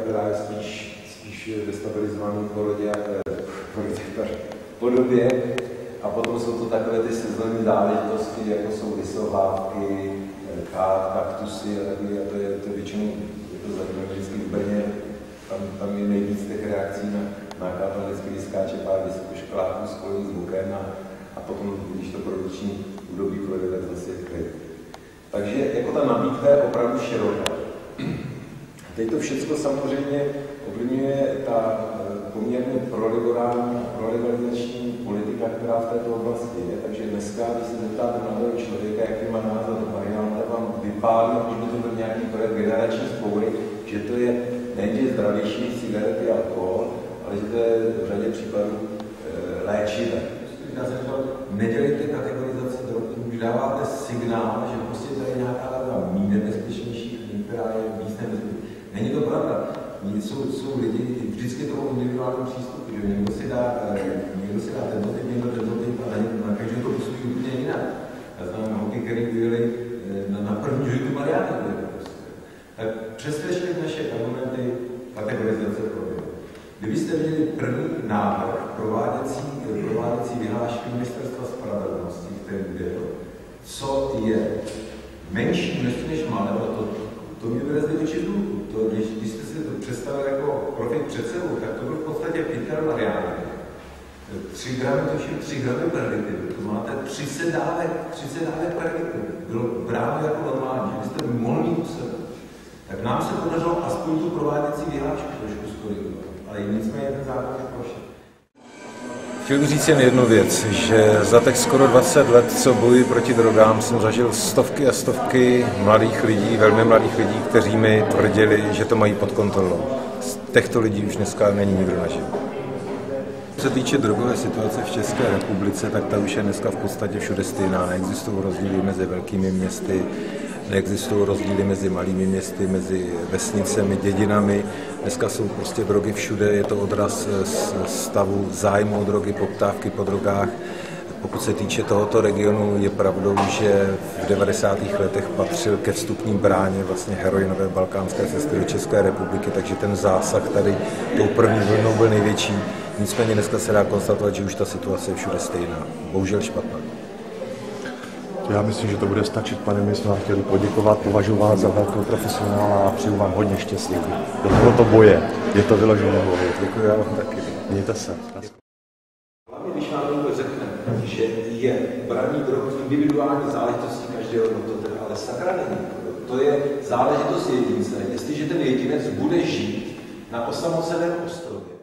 která je spíš destabilizovaný podobě. A potom jsou to takové ty sezónní záležitosti, jako jsou lisovávky, kaktusy a takové. A to je většinou zajímavé vždycky v Brně. Tam je nejvíc těch reakcí na tam vždycky vyskáče pár vysokoškoláků spojených s bukem a potom, když to produkční údobí projde, tak zase je klid. Takže jako ta nabídka je opravdu široká. Teď to všechno samozřejmě ovlivňuje ta poměrně prolegalizační politika, která v této oblasti je. Takže dneska, když se zeptáte mladého člověka, jaký má názor, varianta vám vypálí, když by to byl nějaký projekt generační spoury, že to je nejenže zdravější než cigarety a alkohol, ale že to je v řadě případů léčivé. Nedělejte kategorizaci drog, už dáváte signál, že prostě to je nějaká méně nebezpečnější, která je víc nebezpečnější. Není to pravda. Jsou lidi vždycky toho individuálního přístupu, že někdo si dá tento typ, někdo tento typ a na každou to působí úplně jinak. Já znám holky, které byly na první životu Mariána. Tak přesvědčili naše argumenty kategorizace problémů. Kdybyste viděli první návrh prováděcí vyhlášky Ministerstva spravedlnosti, který byl, co je menší množství než malé, to mě vylezli oči v důlku. Když jste si to představili jako profil před sebou, tak to byl v podstatě Peter Mariána. 3 gramy, to všem 3 gramy pervitivu. To máte 30 dávek pervitivu. Bylo bráno jako normální, že byste mohli mít u sebe. Tak nám se podařilo aspoň tu prováděcí vyhlášku trošku skorigovat. Ale nicméně ten zákon je prošel. Chtěl bych říct jen jednu věc, že za těch skoro 20 let, co bojuji proti drogám, jsem zažil stovky a stovky mladých lidí, velmi mladých lidí, kteří mi tvrdili, že to mají pod kontrolou. Z těchto lidí už dneska není nikdo naživu. Co se týče drogové situace v České republice, tak ta už je dneska v podstatě všude stejná. Neexistují rozdíly mezi velkými městy, neexistují rozdíly mezi malými městy, mezi vesnicemi, dědinami. Dneska jsou prostě drogy všude, je to odraz stavu zájmu o drogy, poptávky po drogách. Pokud se týče tohoto regionu, je pravdou, že v 90. letech patřil ke vstupní bráně vlastně heroinové balkánské cesty do České republiky, takže ten zásah tady tou první vlnou byl největší. Nicméně dneska se dá konstatovat, že už ta situace je všude stejná. Bohužel špatná. Já myslím, že to bude stačit, pane. My jsme vám chtěli poděkovat, považuji vás za velkého profesionála a přeju vám hodně štěstí. Do tohoto boje je to vyložené boje. Děkuji, já vám taky. Mějte se. Hlavně, když nám někdo řekne, že je braní drog individuální záležitostí každého jednotlivce, ale sakra není. To je záležitost jedince, jestliže ten jedinec bude žít na osamoceném ostrově.